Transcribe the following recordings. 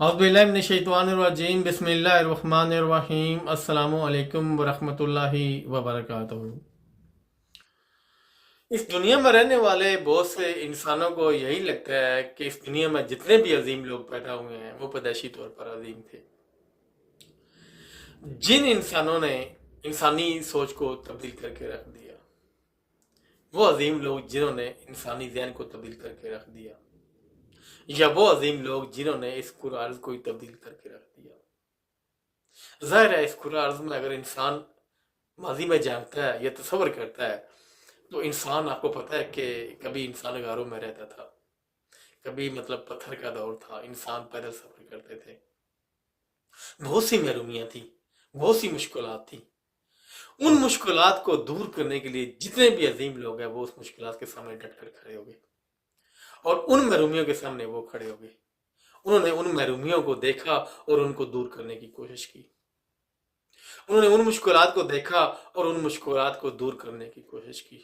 औज़ुबिल्लाहि बिस्मिल्लाहिर्रहमानिर्रहीम अस्सलामु अलैकुम वरहमतुल्लाहि वबरकातुहू। इस दुनिया में रहने वाले बहुत से इंसानों को यही लगता है कि इस दुनिया में जितने भी अजीम लोग पैदा हुए हैं वो पैदाइशी तौर पर अजीम थे। जिन इंसानों ने इंसानी सोच को तब्दील करके रख दिया, वो अजीम लोग जिन्होंने इंसानी ज़हन को तब्दील करके रख दिया, या वो अजीम लोग जिन्होंने इस कुरान को तब्दील करके रख दिया। ज़ाहिर है इस कुरान में अगर इंसान माजी में जानता है या तसव्वुर करता है तो इंसान, आपको पता है कि कभी इंसान गारों में रहता था, कभी मतलब पत्थर का दौर था, इंसान पैदल सफर करते थे, बहुत सी महरूमियाँ थी, बहुत सी मुश्किलात थी। उन मुश्किलात को दूर करने के लिए जितने भी अजीम लोग हैं वो उस मुश्किलात के सामने डट कर खड़े हो गए और उन महरूमियों के सामने वो खड़े हो गए। उन्होंने उन महरूमियों को देखा और उनको दूर करने की कोशिश की। उन्होंने उन मुश्किलात को देखा और उन मुश्किलात को दूर करने की कोशिश की।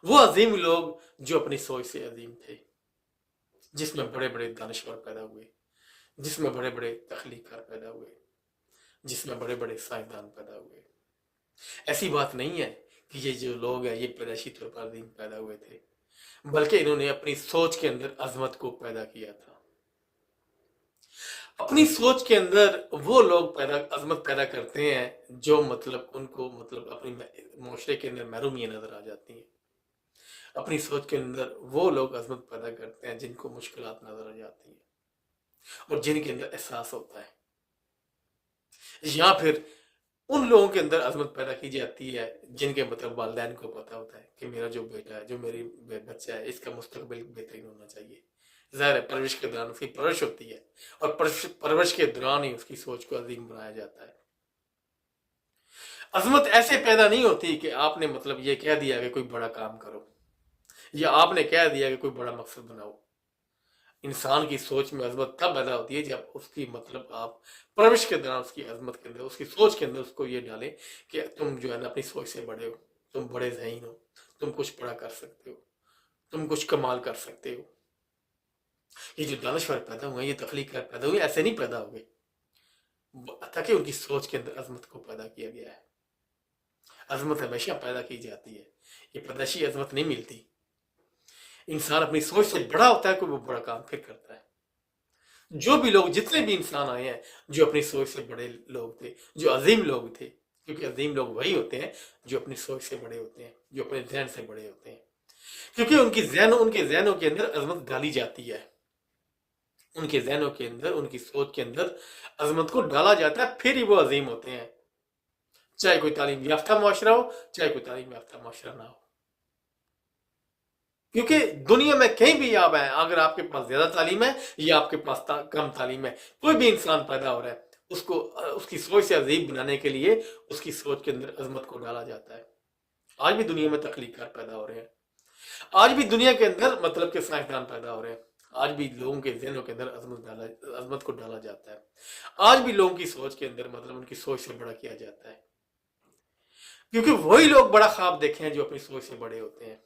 वो अजीम लोग जो अपनी सोच से अजीम थे, जिसमें बड़े बड़े दानिशवर पैदा हुए, जिसमें बड़े बड़े तख्लीकार पैदा हुए, जिसमें बड़े बड़े साइंसदान पैदा हुए। ऐसी बात नहीं है कि ये जो लोग हैं ये पैदाइशी तौर पर अजीम पैदा हुए थे, बल्कि इन्होंने अपनी सोच के अंदर अजमत को पैदा किया था। अपनी सोच के अंदर वो लोग अजमत पैदा करते हैं जो मतलब उनको मतलब अपनी मुआशरे के अंदर महरूमियाँ नजर आ जाती हैं। अपनी सोच के अंदर वो लोग अजमत पैदा करते हैं जिनको मुश्किलात नजर आ जाती हैं और जिनके अंदर एहसास होता है, या फिर उन लोगों के अंदर अजमत पैदा की जाती है जिनके मतलब वालिदैन को पता होता है कि मेरा जो बेटा है, जो मेरी बच्चा है, इसका मुस्तकबिल बेहतरीन होना चाहिए। ज़ाहिर है परवरिश के दौरान उसकी परवरिश होती है और परवरिश के दौरान ही उसकी सोच को अजीम बनाया जाता है। अजमत ऐसे पैदा नहीं होती कि आपने मतलब ये कह दिया कि कोई बड़ा काम करो या आपने कह दिया कि कोई बड़ा मकसद बनाओ। इंसान की सोच में अजमत तब पैदा होती है जब उसकी मतलब आप परवरिश के दौरान उसकी अजमत के अंदर, उसकी सोच के अंदर उसको ये डालें कि तुम जो है ना अपनी सोच से बड़े हो, तुम बड़े ज़हीन हो, तुम कुछ बड़ा कर सकते हो, तुम कुछ कमाल कर सकते हो। ये जो दानश्वर पैदा हुए, ये तख्लीक कर पैदा हुए, ऐसे नहीं पैदा हुए, ताकि उनकी सोच के अंदर अजमत को पैदा किया गया है। अजमत हमेशा पैदा की जाती है, ये पैदाशी अजमत नहीं मिलती। इंसान अपनी सोच से बड़ा होता है, कोई वो बड़ा काम फिर करता है। जो भी लोग, जितने भी इंसान आए हैं जो अपनी सोच से बड़े लोग थे, जो अजीम लोग थे, क्योंकि अजीम लोग वही होते हैं जो अपनी सोच से बड़े होते हैं, जो अपने जहन से बड़े होते हैं, क्योंकि उनके जहनों के अंदर अजमत डाली जाती है। उनके जहनों के अंदर, उनकी सोच के अंदर अजमत को डाला जाता है, फिर ही वो अजीम होते हैं। चाहे कोई तालीम याफ्ता मुआशरा हो, चाहे कोई तालीम याफ्ता मुआशरा ना हो। क्योंकि दुनिया में कहीं भी आप हैं, अगर आपके पास ज्यादा तालीम है या आपके पास कम तालीम है, कोई भी इंसान पैदा हो रहा है, उसको उसकी सोच से अजीब बनाने के लिए उसकी सोच के अंदर अजमत को डाला जाता है। आज भी दुनिया में तख्लीकार पैदा हो रहे हैं, आज भी दुनिया के अंदर मतलब के साइंसदान पैदा हो रहे हैं, आज भी लोगों के जहनों के अंदर अजमत को डाला जाता है। आज भी लोगों की सोच के अंदर मतलब उनकी सोच से बड़ा किया जाता है, क्योंकि वही लोग बड़ा ख्वाब देखे हैं जो अपनी सोच से बड़े होते हैं।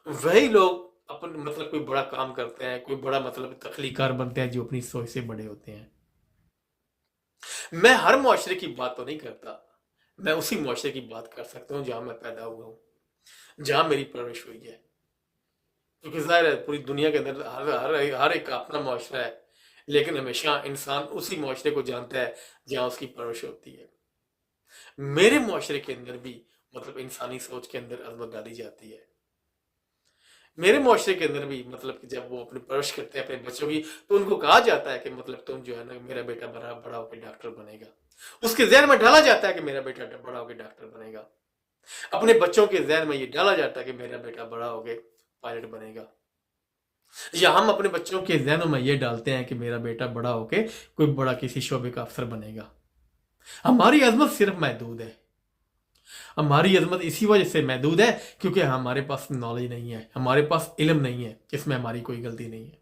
वही लोग अपन मतलब कोई बड़ा काम करते हैं, कोई बड़ा मतलब तख्लीकार बनते हैं जो अपनी सोच से बड़े होते हैं। मैं हर मुआशरे की बात तो नहीं करता, मैं उसी मुआशरे की बात कर सकता हूँ जहां मैं पैदा हुआ हूँ, जहां मेरी परवरिश हुई है। क्योंकि जाहिर है पूरी दुनिया के अंदर हर एक का अपना मुआशरा है, लेकिन हमेशा इंसान उसी मुआशरे को जानता है जहां उसकी परवरिश होती है। मेरे मुआशरे के अंदर भी मतलब इंसानी सोच के अंदर अजमत डाली जाती है। मेरे मुआशरे के अंदर भी मतलब कि जब वो अपनी परवरिश करते हैं अपने बच्चों की, तो उनको कहा जाता है कि मतलब तुम जो है ना, मेरा बेटा बड़ा बड़ा होकर डॉक्टर बनेगा। उसके जहन में डाला जाता है कि मेरा बेटा बड़ा होकर डॉक्टर बनेगा। अपने बच्चों के जहन में ये डाला जाता है कि मेरा बेटा बड़ा होकर पायलट बनेगा। या हम अपने बच्चों के जहनों में ये डालते हैं कि मेरा बेटा बड़ा होकर कोई बड़ा किसी शोबे का अफसर बनेगा। हमारी अजमत सिर्फ महदूद है। हमारी अजमत इसी वजह से महदूद है क्योंकि हमारे पास नॉलेज नहीं है, हमारे पास इल्म नहीं है, इसमें हमारी कोई गलती नहीं है।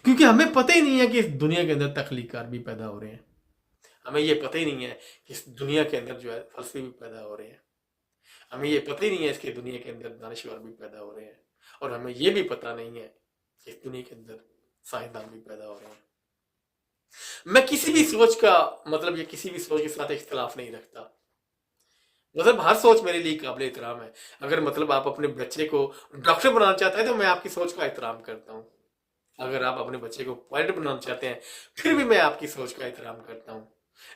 क्योंकि हमें पता ही नहीं है कि इस दुनिया के अंदर तख्लीकार भी पैदा हो रहे हैं। हमें ये पता ही नहीं है कि इस दुनिया के अंदर जो है फलसफे भी पैदा हो रहे हैं। हमें ये पता ही नहीं है इसके दुनिया के अंदर दानिशवर भी पैदा हो रहे हैं। और हमें ये भी पता नहीं है कि इस दुनिया के अंदर साइंसदान भी पैदा हो रहे हैं। میں کسی بھی سوچ کا مطلب یا کسی بھی سوچ کے ساتھ اختلاف نہیں رکھتا، مطلب ہر سوچ میرے لیے قابل احترام ہے۔ اگر مطلب آپ اپنے بچے کو ڈاکٹر بنانا چاہتے ہیں تو میں آپ کی سوچ کا احترام کرتا ہوں، اگر آپ اپنے بچے کو پائلٹ بنانا چاہتے ہیں پھر بھی میں آپ کی سوچ کا احترام کرتا ہوں،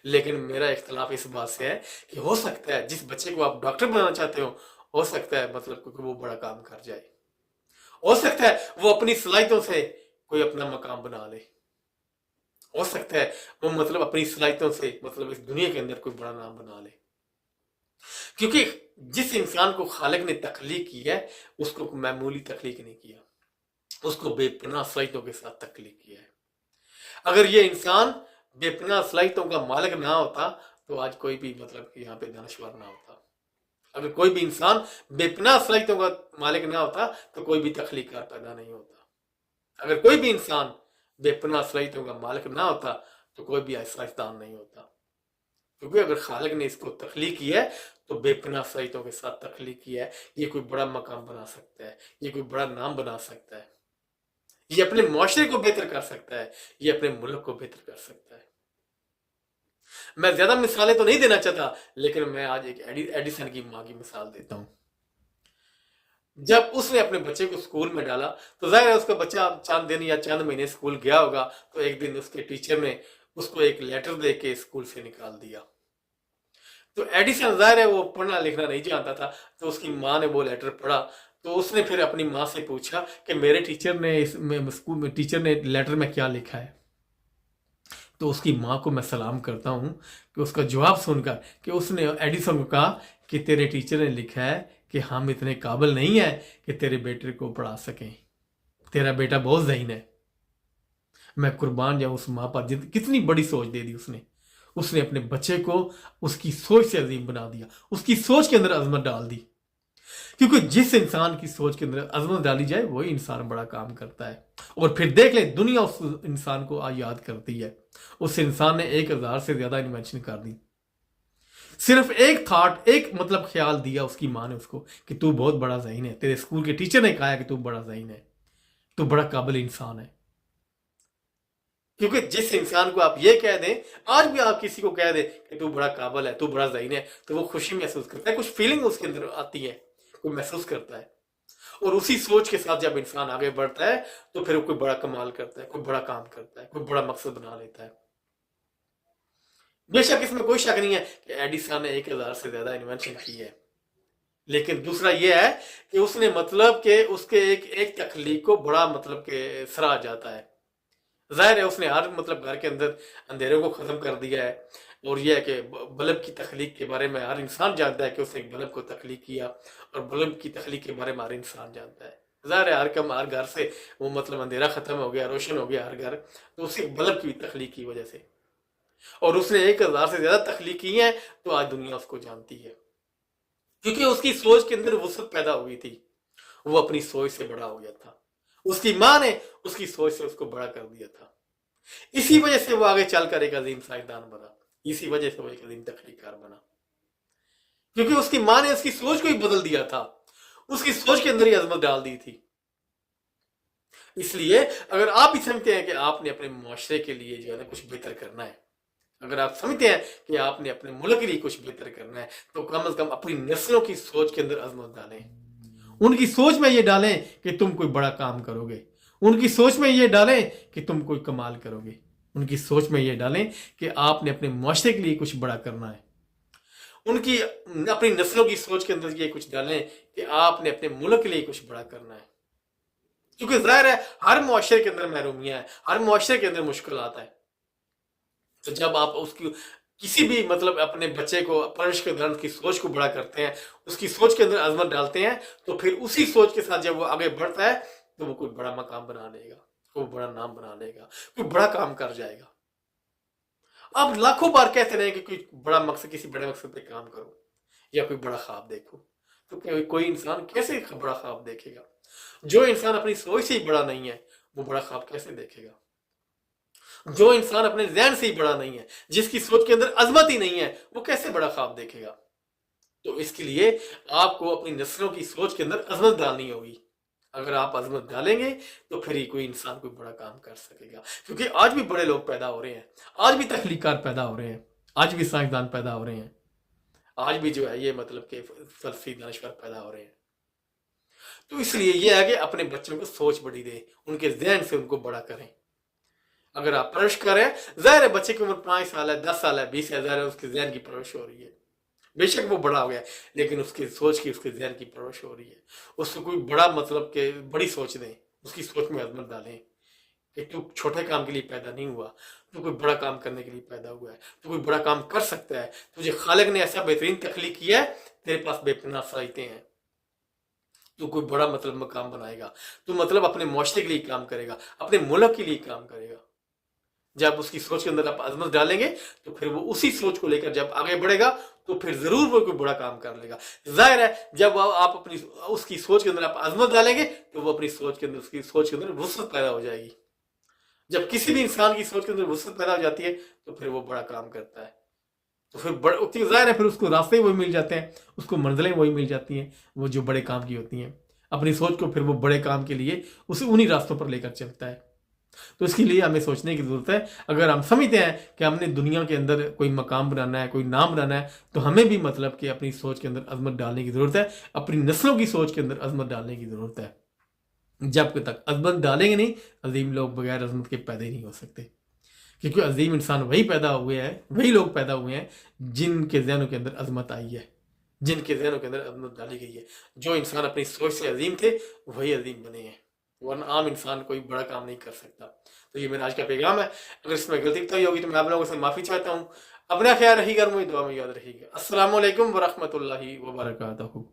لیکن میرا اختلاف اس بات سے ہے کہ ہو سکتا ہے جس بچے کو آپ ڈاکٹر بنانا چاہتے ہو سکتا ہے مطلب کہ وہ بڑا کام کر جائے، ہو سکتا ہے وہ اپنی صلاحیتوں سے کوئی اپنا مقام بنا لے، ہو سکتا ہے وہ مطلب اپنی صلاحیتوں سے مطلب اس دنیا کے اندر کوئی بڑا نام بنا لے، کیونکہ جس انسان کو خالق نے تخلیق کی ہے اس کو معمولی تخلیق نہیں کیا، اس کو بے پناہ صلاحیتوں کے ساتھ تخلیق کیا ہے۔ اگر یہ انسان بے پناہ صلاحیتوں کا مالک نہ ہوتا تو آج کوئی بھی مطلب کہ یہاں پہ دانشور نہ ہوتا، اگر کوئی بھی انسان بے پناہ صلاحیتوں کا مالک نہ ہوتا تو کوئی بھی تخلیق کار پیدا نہیں ہوتا، اگر کوئی بھی انسان بے پناہ صلاحیتوں کا مالک نہ ہوتا تو کوئی بھی سائنسدان نہیں ہوتا، کیونکہ اگر خالق نے اس کو تخلیق کیا ہے تو بے پناہ صلاحیتوں کے ساتھ تخلیق کیا ہے، یہ کوئی بڑا مقام بنا سکتا ہے، یہ کوئی بڑا نام بنا سکتا ہے، یہ اپنے معاشرے کو بہتر کر سکتا ہے، یہ اپنے ملک کو بہتر کر سکتا ہے۔ میں زیادہ مثالیں تو نہیں دینا چاہتا، لیکن میں آج ایک ایڈیسن کی ماں کی مثال دیتا ہوں۔ جب اس نے اپنے بچے کو اسکول میں ڈالا تو ظاہر ہے اس کا بچہ چند دن یا چند مہینے اسکول گیا ہوگا، تو ایک دن اس کے ٹیچر نے اس کو ایک لیٹر دے کے اسکول سے نکال دیا۔ تو ایڈیسن ظاہر ہے وہ پڑھنا لکھنا نہیں جانتا تھا، تو اس کی ماں نے وہ لیٹر پڑھا، تو اس نے پھر اپنی ماں سے پوچھا کہ میرے ٹیچر نے اسکول میں ٹیچر نے لیٹر میں کیا لکھا ہے؟ تو اس کی ماں کو میں سلام کرتا ہوں کہ اس کا جواب سن کر کہ اس نے ایڈیسن کو کہا کہ تیرے ٹیچر نے لکھا ہے کہ ہم اتنے قابل نہیں ہیں کہ تیرے بیٹے کو پڑھا سکیں، تیرا بیٹا بہت ذہین ہے۔ میں قربان جاؤں اس ماں پر، کتنی بڑی سوچ دے دی اس نے اپنے بچے کو اس کی سوچ سے عظیم بنا دیا، اس کی سوچ کے اندر عظمت ڈال دی، کیونکہ جس انسان کی سوچ کے اندر عظمت ڈالی جائے وہی انسان بڑا کام کرتا ہے۔ اور پھر دیکھ لیں دنیا اس انسان کو یاد کرتی ہے، اس انسان نے 1000 سے زیادہ انوینشن کر دی، صرف ایک تھاٹ، ایک مطلب خیال دیا اس کی ماں نے اس کو کہ تو بہت بڑا ذہین ہے، تیرے اسکول کے ٹیچر نے کہا ہے کہ تو بڑا ذہین ہے، تو بڑا قابل انسان ہے۔ کیونکہ جس انسان کو آپ یہ کہہ دیں، آج بھی آپ کسی کو کہہ دیں کہ تو بڑا قابل ہے، تو بڑا ذہین ہے، تو وہ خوشی محسوس کرتا ہے، کچھ فیلنگ اس کے اندر آتی ہے، کوئی محسوس کرتا ہے، اور اسی سوچ کے ساتھ جب انسان آگے بڑھتا ہے تو پھر وہ کوئی بڑا کمال کرتا ہے، کوئی بڑا کام کرتا ہے، کوئی بڑا مقصد بنا لیتا ہے۔ بے شک اس میں کوئی شک نہیں ہے کہ ایڈیسن نے 1000 سے زیادہ انوینشن کی ہے، لیکن دوسرا یہ ہے کہ اس نے مطلب کہ اس کے ایک تخلیق کو بڑا مطلب کہ سراہا جاتا ہے۔ ظاہر ہے اس نے ہر مطلب گھر کے اندر اندھیروں کو ختم کر دیا ہے، اور یہ ہے کہ بلب کی تخلیق کے بارے میں ہر انسان جانتا ہے کہ اس نے ایک بلب کو تخلیق کیا، اور بلب کی تخلیق کے بارے میں ہر انسان جانتا ہے۔ ظاہر ہے ہر گھر سے وہ مطلب اندھیرا ختم ہو گیا، روشن ہو گیا ہر گھر، تو اس ایک بلب کی تخلیق کی وجہ سے، اور اس نے 1000 سے زیادہ تخلیق کی ہیں، تو آج دنیا اس کو جانتی ہے، کیونکہ اس کی سوچ کے اندر وسعت پیدا ہوئی تھی، وہ اپنی سوچ سے بڑا ہو گیا تھا، اس کی ماں نے اس کی سوچ سے اس کو بڑا کر دیا تھا، اسی وجہ سے وہ آگے چل کر ایک عظیم سائنسدان بنا، اسی وجہ سے وہ ایک عظیم تخلیق کار بنا، کیونکہ اس کی ماں نے اس کی سوچ کو ہی بدل دیا تھا، اس کی سوچ کے اندر ہی عظمت ڈال دی تھی۔ اس لیے اگر آپ بھی سمجھتے ہیں کہ آپ نے اپنے معاشرے کے لیے جو ہے نا کچھ بہتر کرنا ہے، اگر آپ سمجھتے ہیں کہ آپ نے اپنے ملک کے لیے کچھ بہتر کرنا ہے، تو کم از کم اپنی نسلوں کی سوچ کے اندر عظمت ڈالیں، ان کی سوچ میں یہ ڈالیں کہ تم کوئی بڑا کام کرو گے، ان کی سوچ میں یہ ڈالیں کہ تم کوئی کمال کرو گے، ان کی سوچ میں یہ ڈالیں کہ آپ نے اپنے معاشرے کے لیے کچھ بڑا کرنا ہے، ان کی اپنی نسلوں کی سوچ کے اندر یہ کچھ ڈالیں کہ آپ نے اپنے ملک کے لیے کچھ بڑا کرنا ہے، کیونکہ ظاہر ہے ہر معاشرے کے اندر محرومیاں ہیں، ہر معاشرے کے اندر مشکلات ہیں، تو جب آپ اس کی کسی بھی مطلب اپنے بچے کو پرورش کے دوران کی سوچ کو بڑا کرتے ہیں، اس کی سوچ کے اندر عظمت ڈالتے ہیں، تو پھر اسی سوچ کے ساتھ جب وہ آگے بڑھتا ہے تو وہ کوئی بڑا مقام بنا لے گا، کوئی بڑا نام بنا لے گا، کوئی بڑا کام کر جائے گا۔ آپ لاکھوں بار کہتے رہیں کہ کوئی بڑا مقصد، کسی بڑے مقصد پہ کام کرو یا کوئی بڑا خواب دیکھو، تو کوئی انسان کیسے بڑا خواب دیکھے گا؟ جو انسان اپنی سوچ سے ہی بڑا نہیں ہے وہ بڑا خواب کیسے دیکھے گا؟ جو انسان اپنے ذہن سے ہی بڑا نہیں ہے، جس کی سوچ کے اندر عظمت ہی نہیں ہے، وہ کیسے بڑا خواب دیکھے گا؟ تو اس کے لیے آپ کو اپنی نسلوں کی سوچ کے اندر عظمت ڈالنی ہوگی، अगर आप अजमत डालेंगे तो फिर ही कोई इंसान कोई बड़ा काम कर सकेगा। क्योंकि आज भी बड़े लोग पैदा हो रहे हैं, आज भी तख्लीकार पैदा हो रहे हैं, आज भी साइंसदान पैदा हो रहे हैं, आज भी जो है ये मतलब कि फलसफी दानिशवर पैदा हो रहे हैं। तो इसलिए ये है कि अपने बच्चों को सोच बड़ी दें, उनके जहन से उनको बड़ा करें। अगर आप परवरिश करें, ज़ाहिर है बच्चे की उम्र 5 साल है, 10 साल है, 20 है, ज़ाहिर है उसके जहन की परवरिश हो रही है। बेशक वो बड़ा हो गया, लेकिन उसकी सोच की, उसके जहन की परवरिश हो रही है। उसको कोई बड़ा मतलब के बड़ी सोच दें, उसकी सोच में अजमत डालें कि तू छोटे काम के लिए पैदा नहीं हुआ, तू कोई बड़ा काम करने के लिए पैदा हुआ है, तू कोई बड़ा काम कर सकता है, तुझे खालिक ने ऐसा बेहतरीन तख्लीक किया है, तेरे पास बेपनाह सलाहियतें हैं, तू कोई बड़ा मतलब मकाम बनाएगा, तू मतलब अपने मुआशरे के लिए काम करेगा, अपने मुल्क के लिए काम करेगा। जब उसकी सोच के अंदर आप अजमत डालेंगे तो फिर वो उसी सोच को लेकर जब आगे बढ़ेगा तो फिर जरूर वो कोई बड़ा काम कर लेगा। जाहिर है जब आप अपनी उसकी सोच के अंदर आप अजमत डालेंगे तो वो अपनी सोच के अंदर, उसकी सोच के अंदर वुसअत पैदा हो जाएगी। जब किसी भी इंसान की सोच के अंदर वुसअत पैदा हो जाती है तो फिर वो बड़ा काम करता है। तो फिर जाहिर है फिर उसको रास्ते वही मिल जाते हैं, उसको मंजिलें वही मिल जाती हैं, वो जो बड़े काम की होती हैं। अपनी सोच को फिर वो बड़े काम के लिए उसे उन्हीं रास्तों पर लेकर चलता है। तो इसके लिए हमें सोचने की ज़रूरत है। अगर हम समझते हैं कि हमने दुनिया के अंदर कोई मकाम बनाना है, कोई नाम बनाना है, तो हमें भी मतलब कि अपनी सोच के अंदर अजमत डालने की ज़रूरत है, अपनी नस्लों की सोच के अंदर अजमत डालने की ज़रूरत है। जब तक अजमत डालेंगे नहीं, अजीम लोग बगैर अजमत के पैदा ही नहीं हो सकते। क्योंकि अजीम इंसान वही पैदा हुए हैं, वही लोग पैदा हुए हैं जिनके जहनों के अंदर अजमत आई है, जिनके जहनों के अंदर अजमत डाली गई है। जो इंसान अपनी सोच से अजीम थे वही अजीम बने हैं, वरना आम इंसान कोई बड़ा काम नहीं कर सकता। तो ये मेरा आज का पैगाम है। अगर इसमें गलती बताई होगी तो मैं आप लोगों से माफ़ी चाहता हूँ। अपना ख्याल रखिएगा, मुझे दुआ में याद रखिएगा। अस्सलाम वालेकुम वरहमतुल्लाहि वबरकातुहू।